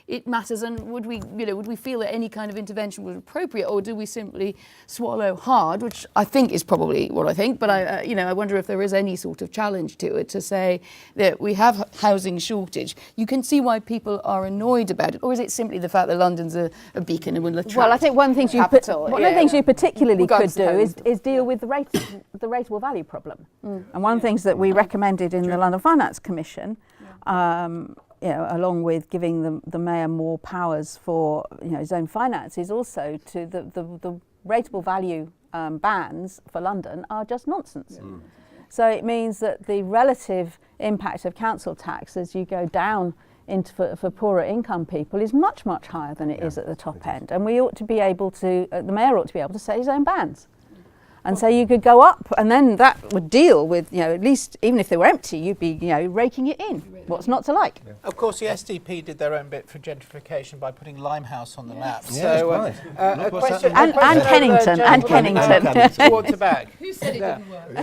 it matters, and would we feel that any kind of intervention was appropriate, or do we simply swallow hard, which I think is probably what I think. But I wonder if there is any sort of challenge to it, to say that we have housing shortage. You can see why people are annoyed about it, or is it simply the fact that London's a beacon and will attract Well, I think one of the things one of the things you particularly could Regardless do of is deal with the rateable value problem. And one of the things that we recommended in the London Finance Commission, along with giving the mayor more powers for his own finance, is also to the rateable value bans for London are just nonsense. So it means that the relative impact of council tax as you go down for poorer income people is much, much higher than it is at the top end. And we ought to be able to, the mayor ought to be able to set his own bans. And so you could go up, and then that would deal with, at least even if they were empty, you'd be, raking it in. What's not to like? Yeah. Of course, the SDP did their own bit for gentrification by putting Limehouse on the map. Yeah, So, right. a question, And Kennington, and Kennington. Waterback. Who said it didn't work?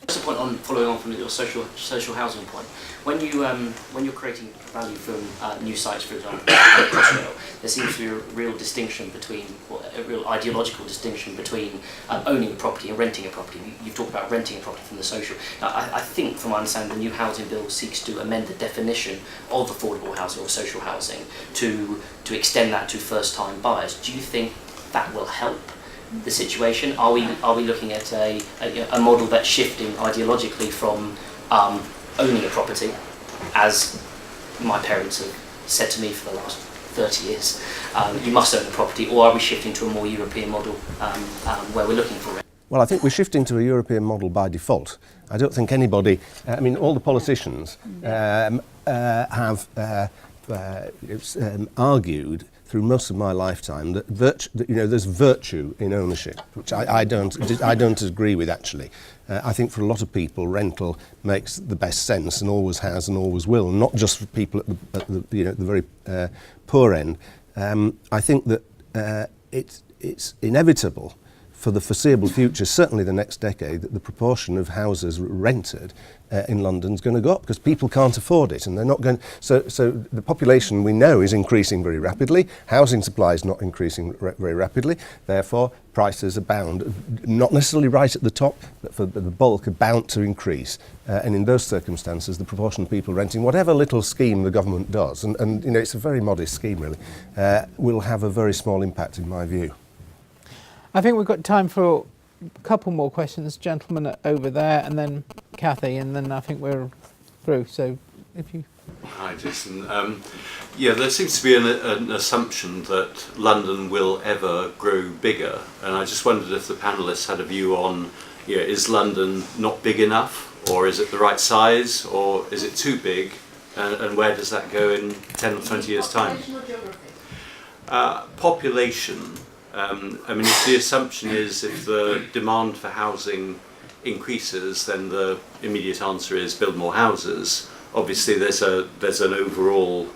Just a point on following on from your social housing point. When you're creating value from new sites, for example, like Crossrail, there seems to be a real distinction between, or a real ideological distinction between owning a property and renting a property. You've talked about renting a property from the social. Now, I think, from my understanding, the new housing bill seeks to amend the definition of affordable housing or social housing to extend that to first-time buyers. Do you think that will help the situation? Are we looking at a model that's shifting ideologically from owning a property, as my parents have said to me for the last 30 years, you must own a property, or are we shifting to a more European model where we're looking for it? Well, I think we're shifting to a European model by default. I don't think anybody, all the politicians have argued through most of my lifetime that there's virtue in ownership, which I don't agree with, actually. I think for a lot of people, rental makes the best sense and always has and always will, not just for people at the very poor end. I think that it's inevitable for the foreseeable future, certainly the next decade, that the proportion of houses rented in London is going to go up because people can't afford it, and they're not going. So the population, we know, is increasing very rapidly. Housing supply is not increasing very rapidly. Therefore, prices are bound, not necessarily right at the top, but for the bulk, are bound to increase. And in those circumstances, the proportion of people renting, whatever little scheme the government does, and it's a very modest scheme really, will have a very small impact in my view. I think we've got time for a couple more questions. Gentleman over there, and then Kathy, and then I think we're through. So if you... Hi, Jason. There seems to be an assumption that London will ever grow bigger, and I just wondered if the panellists had a view on, is London not big enough, or is it the right size, or is it too big, and where does that go in 10 or 20 years' time? Population. If the assumption is if the demand for housing increases, then the immediate answer is build more houses. Obviously, there's an overall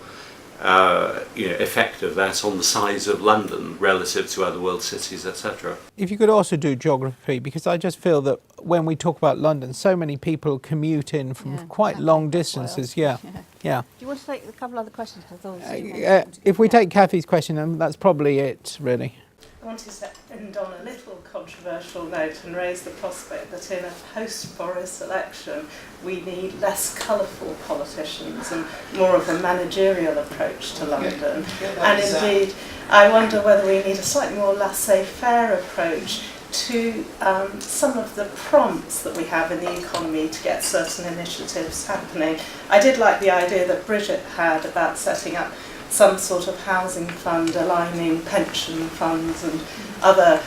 effect of that on the size of London relative to other world cities, etc. If you could also do geography, because I just feel that when we talk about London, so many people commute in from quite long distances. Yeah. Do you want to take a couple other questions? I thought If we take Kathy's question, then that's probably it, really. I wanted to end on a little controversial note and raise the prospect that in a post-Boris election we need less colourful politicians and more of a managerial approach to London. And indeed, I wonder whether we need a slightly more laissez-faire approach to some of the prompts that we have in the economy to get certain initiatives happening. I did like the idea that Bridget had about setting up some sort of housing fund, aligning pension funds and other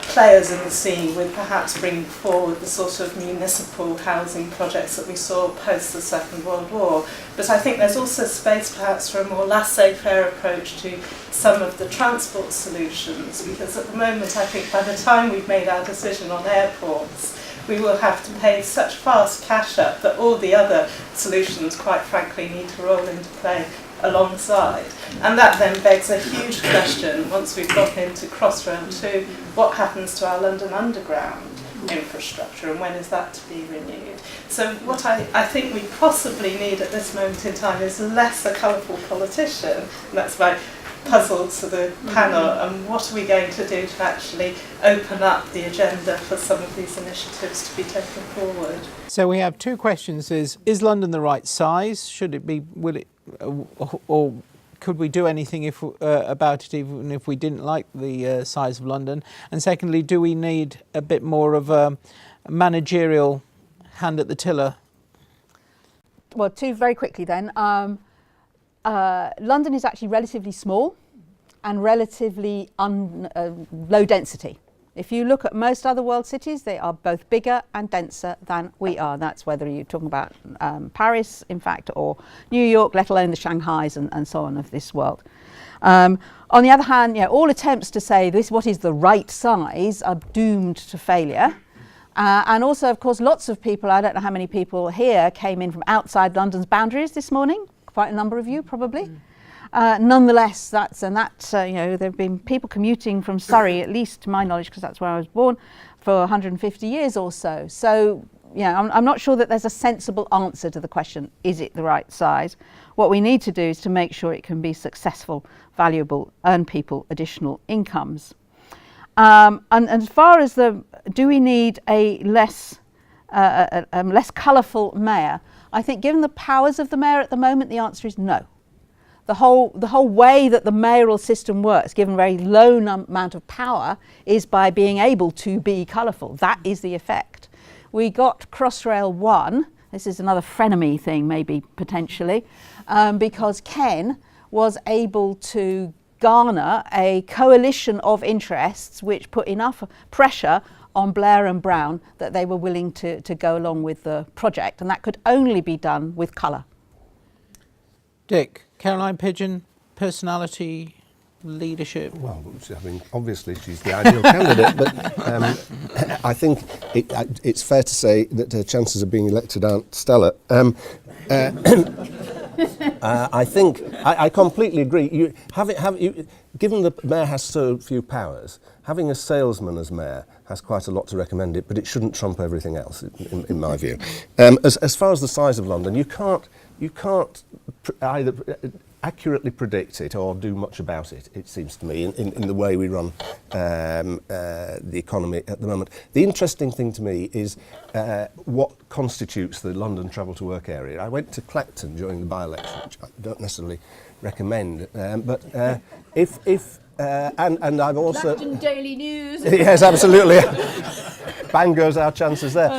players in the scene with perhaps bringing forward the sort of municipal housing projects that we saw post the Second World War. But I think there's also space perhaps for a more laissez-faire approach to some of the transport solutions, because at the moment I think by the time we've made our decision on airports, we will have to pay such fast cash up that all the other solutions, quite frankly, need to roll into play alongside. And that then begs a huge question, once we've got into Crossrail 2, what happens to our London Underground? infrastructure, and when is that to be renewed? So what I think we possibly need at this moment in time is less a colourful politician, and that's my puzzle to the panel, and what are we going to do to actually open up the agenda for some of these initiatives to be taken forward? So we have two questions: is London the right size? Should it be? Will it? Or could we do anything about it even if we didn't like the size of London? And secondly, do we need a bit more of a managerial hand at the tiller? Well, two very quickly then. London is actually relatively small and relatively low density. If you look at most other world cities, they are both bigger and denser than we are. That's whether you're talking about Paris, in fact, or New York, let alone the Shanghais and so on of this world. On the other hand, all attempts to say what is the right size are doomed to failure. And also, of course, lots of people, I don't know how many people here came in from outside London's boundaries this morning. Quite a number of you, probably. Nonetheless, there have been people commuting from Surrey, at least to my knowledge, because that's where I was born, for 150 years or so. So, I'm not sure that there's a sensible answer to the question, is it the right size? What we need to do is to make sure it can be successful, valuable, earn people additional incomes. And as far as do we need a less colourful mayor? I think given the powers of the mayor at the moment, the answer is no. The whole way that the mayoral system works, given a very low amount of power, is by being able to be colourful. That is the effect. We got Crossrail 1, this is another frenemy thing maybe potentially, because Ken was able to garner a coalition of interests which put enough pressure on Blair and Brown that they were willing to go along with the project, and that could only be done with colour. Dick, Caroline Pidgeon, personality, leadership? Well, I mean, obviously she's the ideal candidate, but I think it's fair to say that her chances of being elected aren't stellar. I think I completely agree. Given the mayor has so few powers, having a salesman as mayor has quite a lot to recommend it, but it shouldn't trump everything else, in my view. As far as the size of London, you can't either accurately predict it or do much about it, it seems to me, in the way we run the economy at the moment. The interesting thing to me is what constitutes the London travel to work area. I went to Clacton during the by-election, which I don't necessarily recommend, but and I've also... Clacton Daily News. Yes, absolutely. Bang goes our chances there.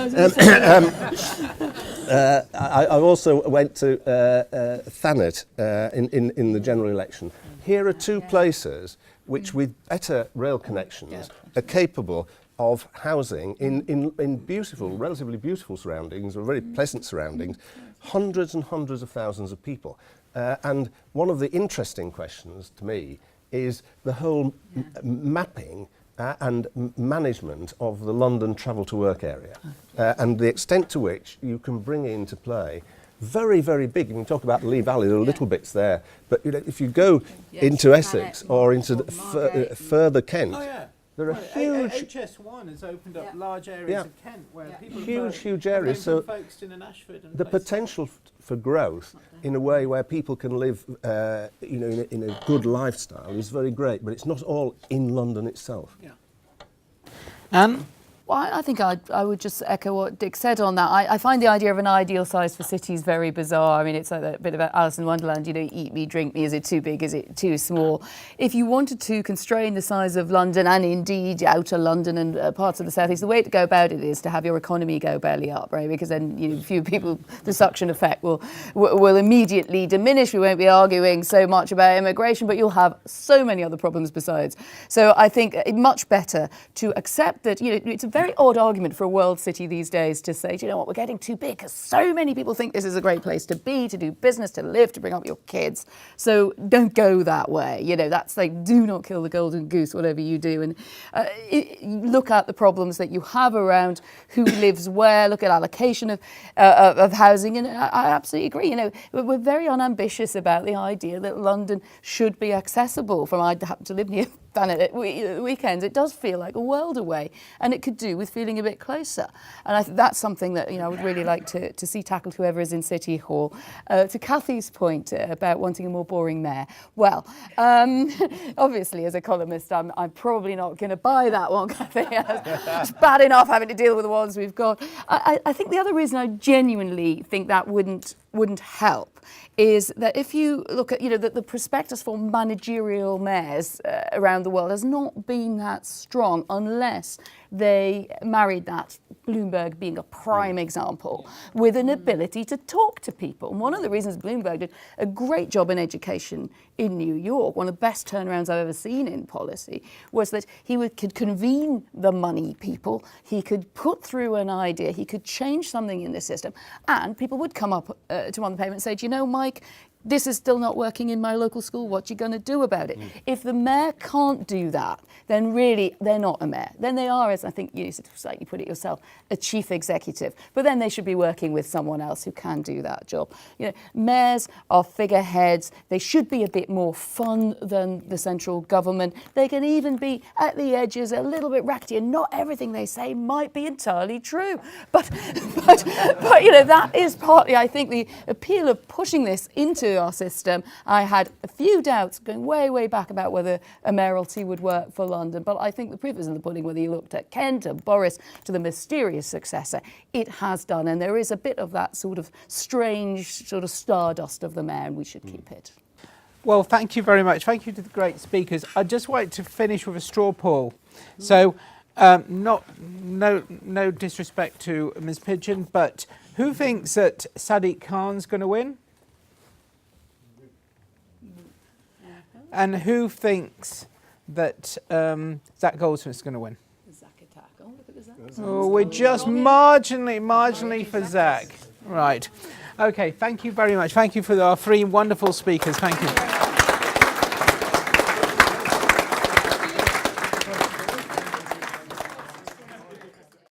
I also went to Thanet in the general election. Here are two places which, with better rail connections, are capable of housing in beautiful, relatively beautiful surroundings, or very pleasant surroundings, hundreds and hundreds of thousands of people. And one of the interesting questions to me is the whole mapping and management of the London travel to work area, and the extent to which you can bring into play very, very big. You can talk about the Lee Valley, there are little bits there, but if you go into Essex or into the further Kent, there are huge... HS1 has opened up large areas of Kent where people huge areas. So the potential for growth in a way where people can live, in a good lifestyle is very great. But it's not all in London itself. Yeah. Anne? Well, I think I would just echo what Dick said on that. I find the idea of an ideal size for cities very bizarre. I mean, it's like a bit of Alice in Wonderland, eat me, drink me, is it too big, is it too small? If you wanted to constrain the size of London, and indeed outer London and parts of the southeast, the way to go about it is to have your economy go belly up, right? Because then, few people, the suction effect will immediately diminish. We won't be arguing so much about immigration, but you'll have so many other problems besides. So I think much better to accept that, it's a very odd argument for a world city these days to say, do you know what, we're getting too big because so many people think this is a great place to be, to do business, to live, to bring up your kids. So don't go that way. That's like, do not kill the golden goose, whatever you do. And look at the problems that you have around who lives where, look at allocation of housing. And I absolutely agree. We're very unambitious about the idea that London should be accessible. I happen to live near done it at weekends, it does feel like a world away, and it could do with feeling a bit closer. And I think that's something that I would really like to see tackled, whoever is in City Hall. To Cathy's point about wanting a more boring mayor, well, obviously as a columnist, I'm probably not going to buy that one, Cathy. It's bad enough having to deal with the ones we've got. I think the other reason I genuinely think that wouldn't help is that if you look at the prospectus for managerial mayors around the world has not been that strong unless they married that, Bloomberg being a prime example, with an ability to talk to people. And one of the reasons Bloomberg did a great job in education in New York, one of the best turnarounds I've ever seen in policy, was that he could convene the money people, he could put through an idea, he could change something in the system, and people would come up to him on the pavement and say, do you know, Mike, this is still not working in my local school, what you going to do about it? If the mayor can't do that, then really they're not a mayor. Then they are, as I think you slightly put it yourself, a chief executive. But then they should be working with someone else who can do that job. Mayors are figureheads. They should be a bit more fun than the central government. They can even be at the edges a little bit rackety, and not everything they say might be entirely true. But that is partly, I think, the appeal of pushing this into our system. I had a few doubts going way back about whether a mayoralty would work for London, but I think the proof is in the pudding. Whether you looked at Ken to Boris to the mysterious successor, it has done, and there is a bit of that sort of strange sort of stardust of the mayor, and we should keep it. Well, thank you very much. Thank you to the great speakers. I just wanted to finish with a straw poll. So, no disrespect to Ms. Pigeon, but who thinks that Sadiq Khan's going to win? And who thinks that Zach Goldsmith's going to win? The Zach attack. Oh, look at the Zach. Oh, we're just marginally for Zach. Right. Okay, thank you very much. Thank you for our three wonderful speakers. Thank you.